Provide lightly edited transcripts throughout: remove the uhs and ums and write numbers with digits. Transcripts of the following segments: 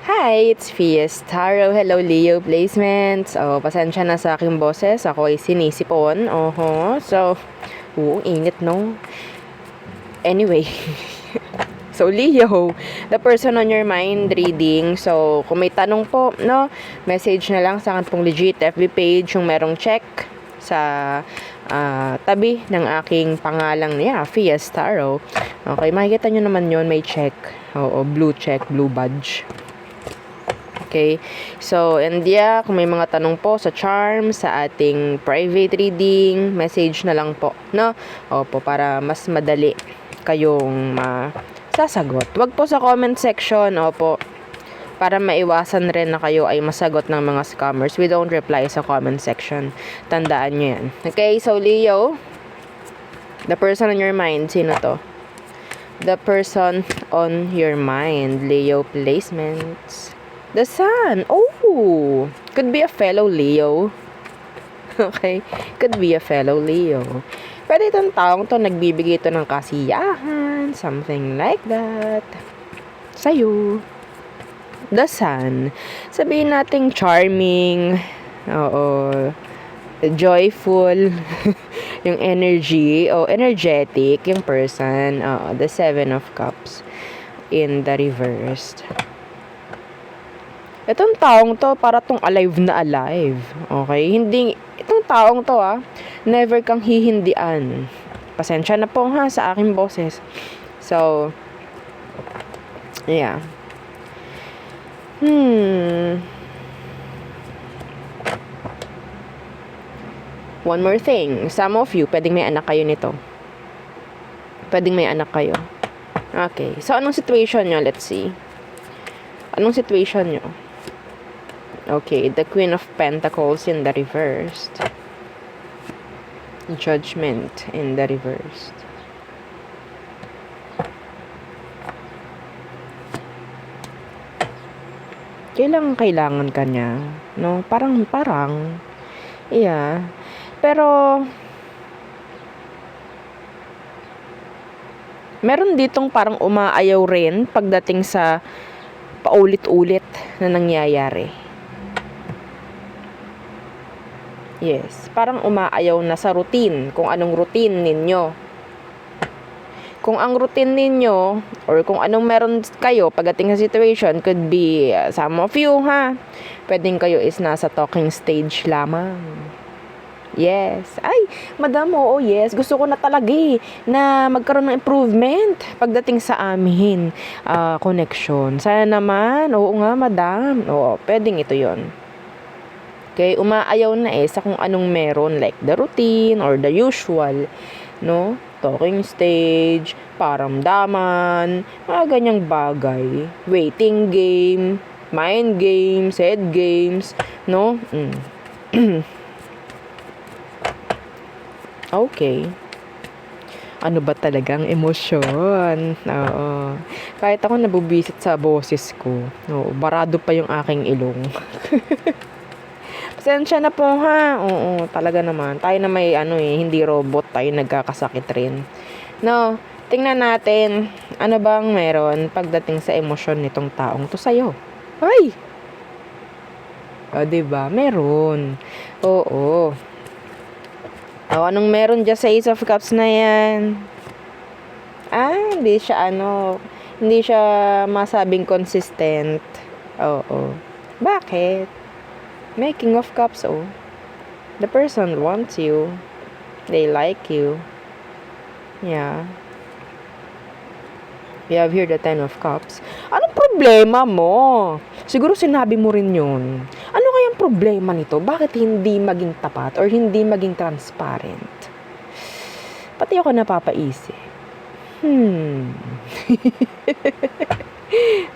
Hi, it's Fies Taro. Hello, Leo Placements. Pasensya na sa aking boses. Ako ay sinisipon. So, init, no? Anyway. So, Leo, the person on your mind reading. So, kung may tanong po, no? Message na lang sa akin pong legit FB page yung merong check sa tabi ng aking pangalang niya, Fies Taro. Okay, makikita nyo naman yon, may check. Blue check, blue badge. Okay, so and yeah, kung may mga tanong po sa charm, sa ating private reading, message na lang po, no? Opo, para mas madali kayong sasagot. Wag po sa comment section, opo, para maiwasan rin na kayo ay masagot ng mga scammers. We don't reply sa comment section. Tandaan nyo yan. Okay, so Leo, the person on your mind, sino to? The person on your mind, Leo placements. The Sun. Oh, could be a fellow Leo. Okay, could be a fellow Leo. Pwede itong taong to nagbibigay ito ng kasiyahan, something like that, sa'yo. The Sun. Sabihin nating charming, joyful, yung energy, energetic yung person. The Seven of Cups in the reversed. Itong taong to, para tong alive na alive. Okay? Hindi, itong taong to never kang hihindian. Pasensya na po sa aking boses. So, yeah. One more thing. Some of you, pwedeng may anak kayo nito. Pwedeng may anak kayo. Okay. So, anong situation nyo? Let's see. Anong situation nyo? Okay, the Queen of Pentacles in the reversed. Judgment in the reversed. Kailangan ka niya, no? Parang, yeah. Pero, meron ditong parang umaayaw rin pagdating sa paulit-ulit na nangyayari. Yes, parang umaayaw na sa routine, kung anong routine ninyo. Kung ang routine ninyo, or kung anong meron kayo pagdating sa situation, could be some of you, pwedeng kayo is nasa talking stage lamang. Yes. Ay, madam, yes. Gusto ko na talaga na magkaroon ng improvement pagdating sa amin. Connection. Sana naman. Oo nga, madam. Pwedeng ito yon. Okay, umaayaw na sa kung anong meron, like the routine or the usual, no? Talking stage, paramdaman, mga ganyang bagay. Waiting game, mind games, head games, no? Okay. Ano ba talagang emosyon? Oo. Kahit ako nabubisit sa boses ko, barado pa yung aking ilong. Pasensya na po Oo, talaga naman. Tayo na may hindi robot, tayo nagkakasakit rin. No, tingnan natin ano bang meron pagdating sa emosyon nitong taong to sa'yo. Ay! Diba? Meron. Oo. Anong meron dyan sa Ace of Cups na yan? Hindi siya masabing consistent. Oo. Bakit? King of Cups, the person wants you. They like you. Yeah. We have here the Ten of Cups. Anong problema mo? Siguro sinabi mo rin yun. Ano kayang problema nito? Bakit hindi maging tapat or hindi maging transparent? Pati ako napapaisip.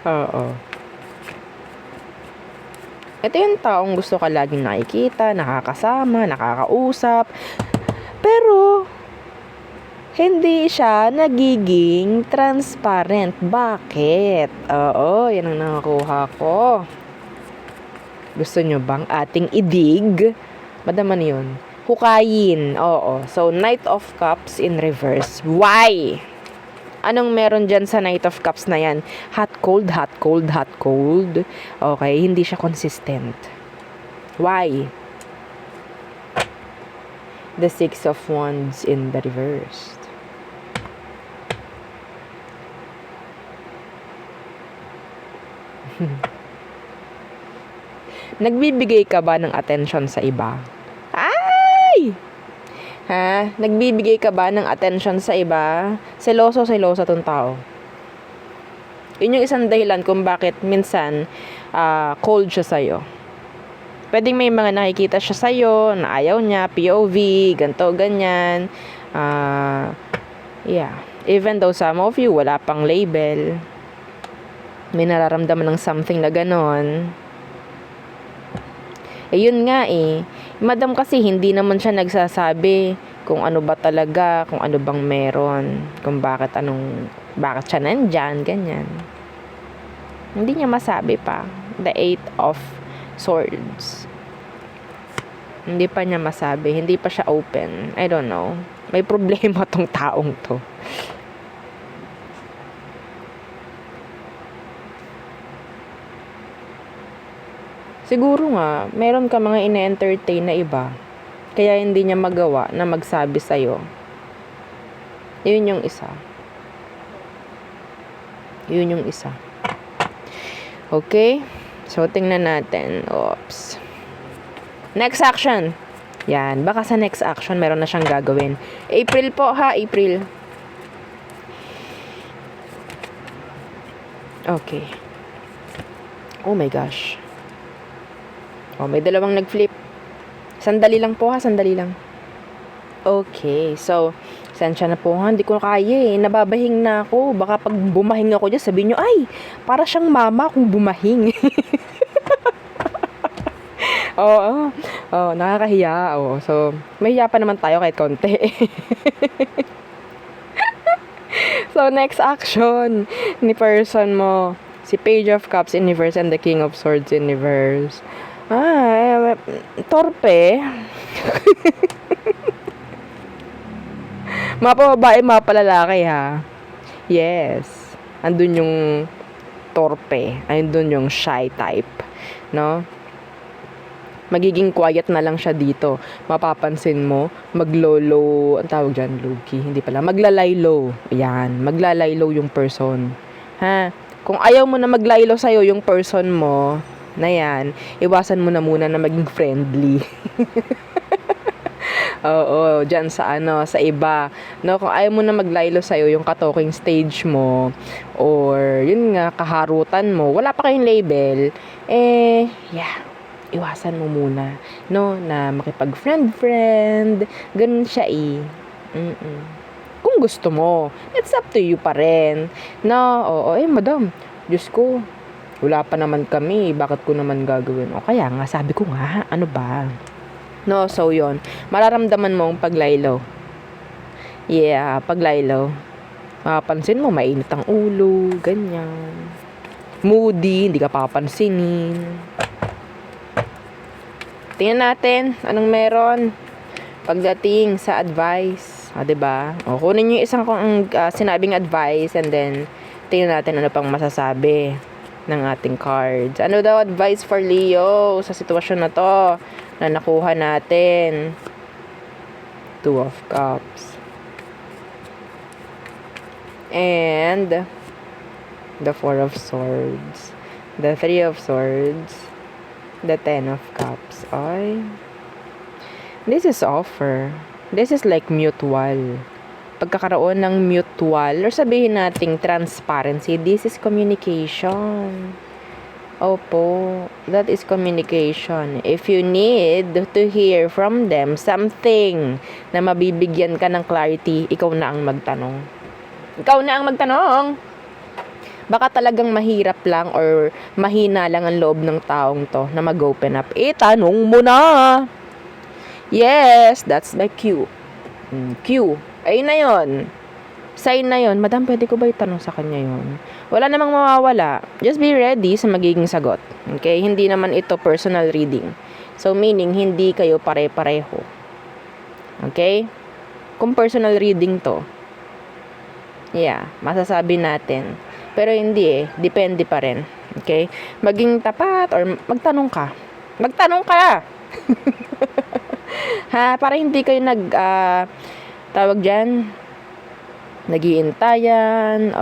Oo. Ito yung taong gusto ka laging nakikita, nakakasama, nakakausap. Pero, hindi siya nagiging transparent. Bakit? Yan ang nakakuha ko. Gusto nyo bang ating idig? Madaman yun. Hukayin. So, Knight of Cups in reverse. Why? Anong meron dyan sa Knight of Cups na yan? Hot, cold, hot, cold, hot, cold. Okay, hindi siya consistent. Why? The Six of Wands in the reverse. Nagbibigay ka ba ng attention sa iba? Ay! Ha? Nagbibigay ka ba ng attention sa iba? Seloso tong tao. Yun yung isang dahilan kung bakit minsan cold siya sa'yo. Pwedeng may mga nakikita siya sa'yo na ayaw niya, POV, ganto, ganyan. Yeah. Even though some of you, wala pang label. May nararamdaman ng something na ganon. Yun nga eh. Madam kasi hindi naman siya nagsasabi kung ano ba talaga, kung ano bang meron, kung bakit siya nandyan, ganyan. Hindi niya masabi pa. The Eight of Swords. Hindi pa niya masabi. Hindi pa siya open. I don't know. May problema tong taong to. Siguro nga, meron ka mga ine-entertain na iba. Kaya hindi niya magawa na magsabi sa'yo. Yun yung isa. Yun yung isa. Okay? So, tingnan natin. Oops. Next action. Yan. Baka sa next action, meron na siyang gagawin. April po ha, April. Okay. Oh my gosh. Oh, may dalawang nag-flip. Sandali lang po ha, sandali lang. Okay, so, sensya na po ha, hindi ko kaya eh. Nababahing na ako. Baka pag bumahing ako dyan, sabihin nyo, ay, para siyang mama kung bumahing. Oo, nakakahiya. Oo, so, mahiya pa naman tayo kahit konti. So, next action ni person mo, si Page of Cups in reverse and the King of Swords in reverse. Torpe. Mapa babae, mapa lalaki ha. Yes. Andun yung torpe. Andun yung shy type. No? Magiging quiet na lang siya dito. Mapapansin mo, maglolo, ang tawag dyan, low-key. Hindi pala. Maglalaylo. Ayan. Maglalaylo yung person. Ha? Kung ayaw mo na maglaylo sa'yo yung person mo, na yan, iwasan mo na muna na maging friendly. Oo, dyan sa sa iba. No, kung ayaw mo na maglaylo sa'yo yung ka-talking stage mo, or yun nga, kaharutan mo, wala pa kayong label, yeah, iwasan mo muna. No, na makipag-friend, ganun siya eh. Kung gusto mo, it's up to you pa rin. No, madam, Diyos ko, wala pa naman kami, bakit ko naman gagawin? O kaya nga, sabi ko nga, ano ba? No, so yon. Mararamdaman mo ang paglaylo. Yeah, paglaylo. Mapapansin mo, mainit ang ulo, ganyan. Moody, hindi ka papansinin. Tingnan natin, anong meron pagdating sa advice. Diba? O, kunin nyo yung isang sinabing advice and then, tingnan natin ano pang masasabi ng ating cards. Ano daw advice for Leo sa sitwasyon na to na nakuha natin? Two of Cups. And the Four of Swords. The Three of Swords. The Ten of Cups. Ay. This is offer. This is like mutual. Pagkakaroon ng mutual, or sabihin nating transparency, this is communication. Opo, that is communication. If you need to hear from them something na mabibigyan ka ng clarity, ikaw na ang magtanong. Ikaw na ang magtanong. Baka talagang mahirap lang or mahina lang ang loob ng taong to na mag-open up. Tanong mo na. Yes, that's my cue. Cue. Ayun na yun. Sign na yun. Madam, pwede ko ba itanong sa kanya yun? Wala namang mawawala. Just be ready sa magiging sagot. Okay? Hindi naman ito personal reading. So, meaning, hindi kayo pare-pareho. Okay? Kung personal reading to, Yeah, masasabi natin. Pero hindi depende pa rin. Okay? Maging tapat or magtanong ka. Magtanong ka! Ha, para hindi kayo tawag dyan, nagiintayan,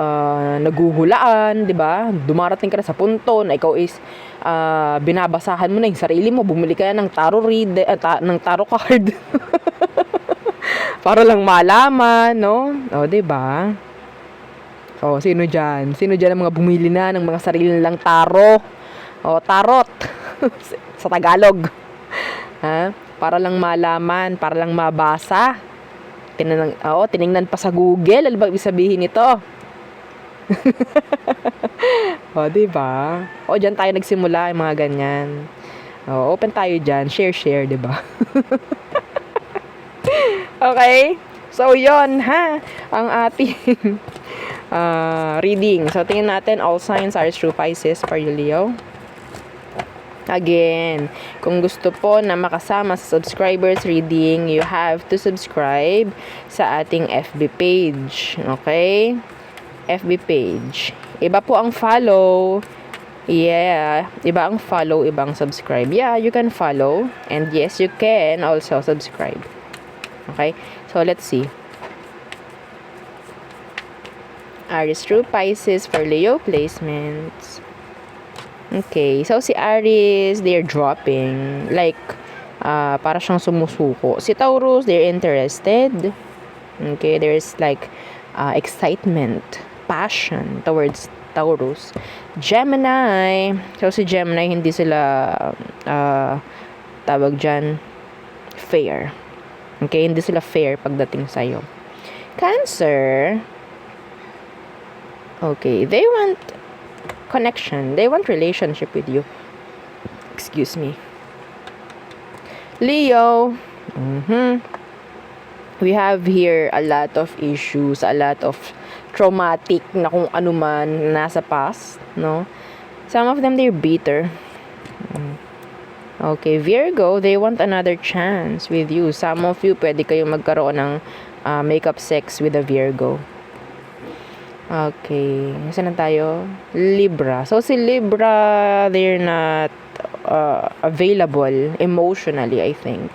naguhulaan, 'di ba? Dumarating ka na sa punto na ikaw is binabasahan mo na 'yung sarili mo, bumili ka na ng ng tarot card. Para lang malaman, no? O, 'di ba? O, sino diyan? Sino diyan ang mga bumili na ng mga sarili nilang tarot sa Tagalog. Ha? Para lang malaman, para lang mabasa. Tiningnan pa sa Google. Ano ba ibig sabihin nito? O, diba? O, dyan tayo nagsimula, yung mga ganyan. O, open tayo dyan. Share, diba? Okay? So, yon ha? Ang ating reading. So, tingnan natin. All signs are true Pisces for you, Leo. Again, kung gusto po na makasama sa subscribers reading, you have to subscribe sa ating FB page. Okay? FB page. Iba po ang follow. Yeah. Iba ang follow, ibang subscribe. Yeah, you can follow. And yes, you can also subscribe. Okay? So, let's see. Aries true Pisces for Leo placements. Okay, so si Aries, they're dropping. Like, para siyang sumusuko. Si Taurus, they're interested. Okay, there's like excitement, passion towards Taurus. Gemini, so si Gemini, hindi sila, tawag dyan, fair. Okay, hindi sila fair pagdating sa'yo. Cancer, okay, they want connection. They want relationship with you. Excuse me. Leo. We have here a lot of issues, a lot of traumatic na kung ano man nasa past, no? Some of them, they're bitter. Okay, Virgo, they want another chance with you. Some of you, pwede kayong magkaroon ng make-up sex with a Virgo. Okay, saan na tayo? Libra. So, si Libra, they're not available emotionally, I think.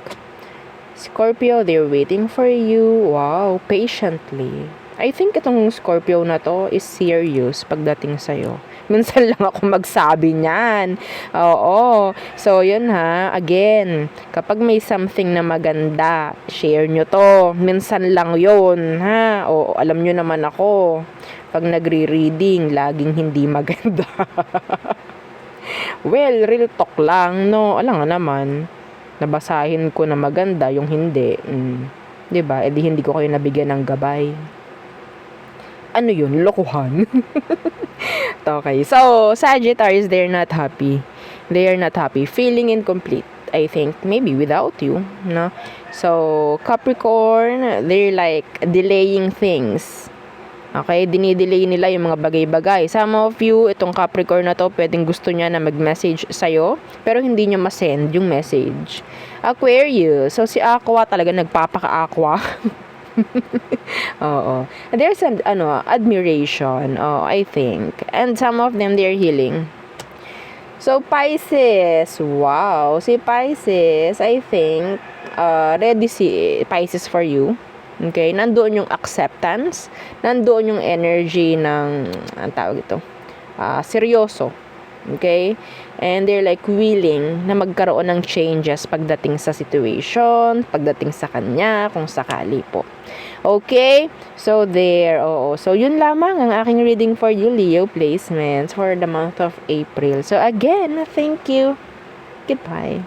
Scorpio, they're waiting for you. Wow, patiently. I think itong Scorpio na to is serious pagdating sa'yo. Minsan lang ako magsabi niyan. Oo. So, yun ha. Again, kapag may something na maganda, share nyo to. Minsan lang yun, ha? O, alam nyo naman ako. Pag nagre-reading, laging hindi maganda. Well, real talk lang, no? Alam nga naman, nabasahin ko na maganda, yung hindi. 'Di ba? E di hindi ko kayo nabigyan ng gabay. Ano yun? Lokohan? Okay. So, Sagittarius, they're not happy. They are not happy. Feeling incomplete, I think. Maybe without you, no? So, Capricorn, they're like delaying things. Okay? Dinidelay nila yung mga bagay-bagay. Some of you, itong Capricorn na to, pwedeng gusto niya na mag-message sa'yo, pero hindi niya masend yung message. Aquarius. So, si Aqua talaga nagpapaka-aqua. Oo. There's an admiration, I think. And some of them, they're healing. So, Pisces. Wow. Si Pisces, I think, ready si Pisces for you. Okay? Nandoon yung acceptance. Nandoon yung energy ng, ang tawag ito, seryoso. Okay? And they're like willing na magkaroon ng changes pagdating sa situation, pagdating sa kanya, kung sakali po. Okay? So, there. Oo. So, yun lamang ang aking reading for you, Leo placements for the month of April. So, again, thank you. Goodbye.